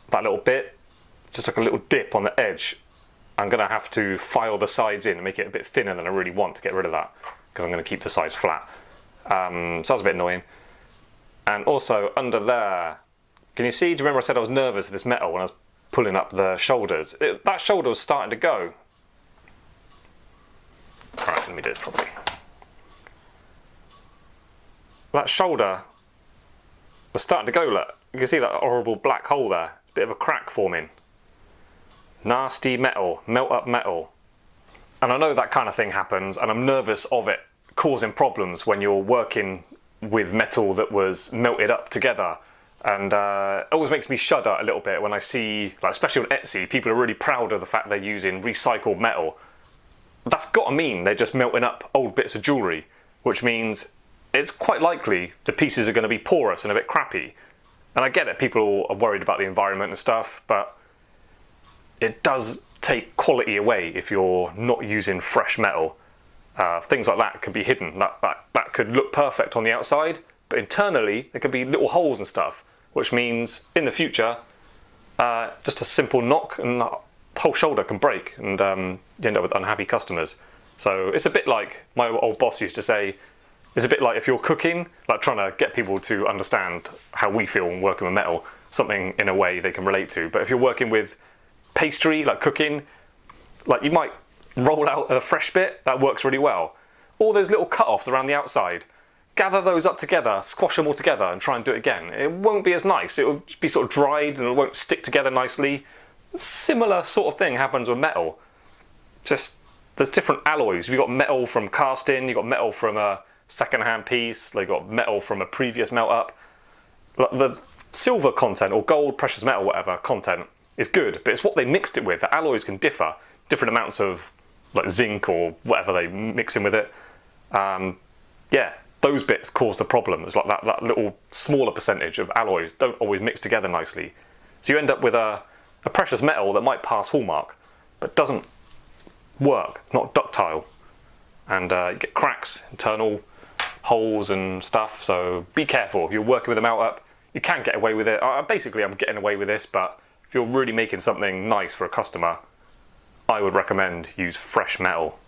that little bit, just like a little dip on the edge, I'm going to have to file the sides in and make it a bit thinner than I really want to get rid of that, because I'm going to keep the sides flat. So that's a bit annoying. And also under there, can you see, do you remember I said I was nervous of this metal when I was pulling up the shoulders? That shoulder was starting to go. Alright, let me do it properly. That shoulder was starting to go, look. You can see that horrible black hole there. It's a bit of a crack forming. Nasty metal, melt up metal. And I know that kind of thing happens, and I'm nervous of it causing problems when you're working with metal that was melted up together. And it always makes me shudder a little bit when I see, like, especially on Etsy, people are really proud of the fact they're using recycled metal. That's got to mean they're just melting up old bits of jewellery, which means it's quite likely the pieces are going to be porous and a bit crappy. And I get it, people are worried about the environment and stuff, but it does take quality away if you're not using fresh metal. Things like that can be hidden. That could look perfect on the outside, but internally there could be little holes and stuff, which means in the future, just a simple knock and the whole shoulder can break, and you end up with unhappy customers. So it's a bit like my old boss used to say, it's a bit like if you're cooking, like trying to get people to understand how we feel when working with metal, something in a way they can relate to. But if you're working with pastry, like cooking, like you might roll out a fresh bit, that works really well. All those little cut-offs around the outside, gather those up together, squash them all together and try and do it again. It won't be as nice, it will be sort of dried and it won't stick together nicely. Similar sort of thing happens with metal. Just, there's different alloys. You've got metal from casting, you've got metal from a second-hand piece, you've got metal from a previous melt-up. The silver content, or gold, precious metal, whatever, content is good, but it's what they mixed it with. The alloys can differ. Different amounts of like zinc or whatever they mix in with it. Yeah, those bits cause the problem. It's like that little smaller percentage of alloys don't always mix together nicely. So you end up with a precious metal that might pass hallmark, but doesn't work, not ductile. And you get cracks, internal holes and stuff, so be careful. If you're working with a melt up, you can get away with it. Basically, I'm getting away with this, but if you're really making something nice for a customer, I would recommend use fresh metal.